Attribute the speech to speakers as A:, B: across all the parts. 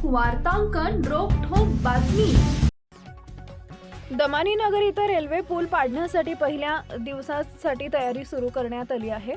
A: वार्तांकन रोखठोक बातमी।
B: दमानी नगर इथं रेल्वे पूल पाडण्यासाठी पहिल्या दिवसासाठी तयारी सुरू करण्यात आली आहे।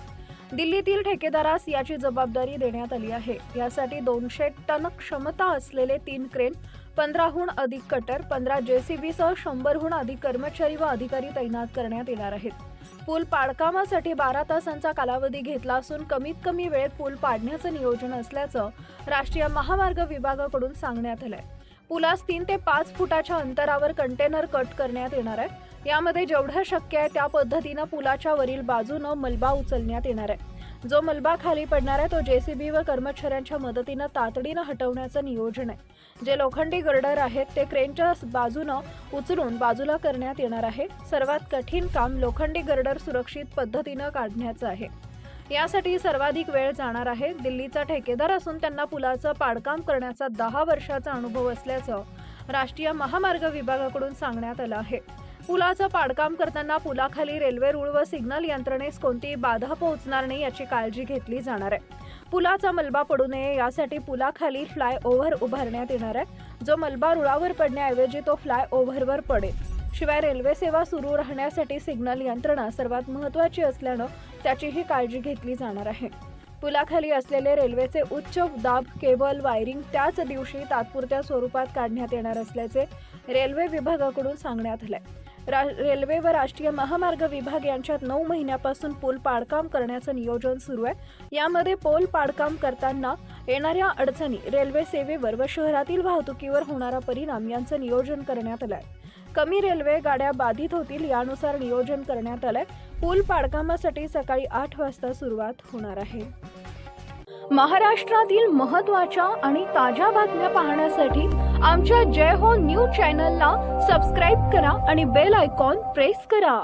B: दिल्लीतील ठेकेदारास याची जबाबदारी देण्यात आली आहे। यासाठी 200 टन क्षमता असलेले 3 क्रेन, 15हून अधिक कटर, 15 JCB सह 100हून अधिक कर्मचारी व अधिकारी तैनात करण्यात येणार आहेत। पूल पाडकामासाठी 12 तासांचा कालावधी घेतला असून कमीत कमी वेळेत पूल पाडण्याचं नियोजन असल्याचं राष्ट्रीय महामार्ग विभागाकडून सांगण्यात आलंय। पुलास 3 ते 5 फुटाच्या अंतरावर कंटेनर कट करण्यात येणार आहे। यामध्ये जेवढं शक्य आहे त्या पद्धतीनं पुलाच्या वरील बाजूनं मलबा उचलण्यात येणार आहे। जो मलबा खाली पडणार आहे तो JCB व कर्मचाऱ्यांच्या मदतीनं तातडीनं हटवण्याचं नियोजन आहे। जे लोखंडी गर्डर आहेत ते क्रेनच्या बाजूनं उचलून बाजूला करण्यात येणार आहे। सर्वात कठीण काम लोखंडी गर्डर सुरक्षित पद्धतीनं काढण्याचं आहे। यासाठी सर्वाधिक वेळ जाणार आहे। दिल्लीचा ठेकेदार असून त्यांना पुलाचं पाडकाम करण्याचा 10 वर्षाचा अनुभव असल्याचं राष्ट्रीय महामार्ग विभागाकडून सांगण्यात आलं आहे। पुलाचं पाडकाम करताना पुलाखाली रेल्वे रूळ व सिग्नल यंत्रणेस कोणतीही बाधा पोहोचणार नाही याची काळजी घेतली जाणार आहे। पुलाचा मलबा पडू नये यासाठी पुलाखाली फ्लायओव्हर उभारण्यात येणार आहे। जो मलबा रुळावर पडण्याऐवजी तो फ्लायओव्हरवर पडेल। शिवाय रेल्वे सेवा सुरू राहण्यासाठी सिग्नल यंत्रणा सर्वात महत्त्वाची असल्यानं त्याचीही काळजी घेतली जाणार आहे। पुलाखाली असलेले रेल्वेचे उच्च दाब केबल वायरिंग त्याच दिवशी तात्पुरत्या स्वरूपात काढण्यात येणार असल्याचे रेल्वे विभागाकडून सांगण्यात आलंय। रेल्वे व राष्ट्रीय महामार्ग विभाग यांच्यात 9 महिन्यापासून पूल पाडकाम करण्याचं नियोजन सुरू आहे। यामध्ये पूल पाडकाम करताना येणाऱ्या अडचणी, रेल्वे सेवेवर व शहरातील वाहतुकीवर होणारा परिणाम यांचं नियोजन करण्यात आलंय। कमी रेल्वे गाड्या बाधित होतील यानुसार नियोजन करण्यात आलंय। पूल पाडकामासाठी सकाळी 8 वाजता सुरुवात होणार आहे। महाराष्ट्रातील महत्त्वाच्या आणि ताज्या बातम्या पाहण्यासाठी आमच्या जय हो न्यूज चॅनलला सबस्क्राइब करा आणि बेल आयकॉन प्रेस करा।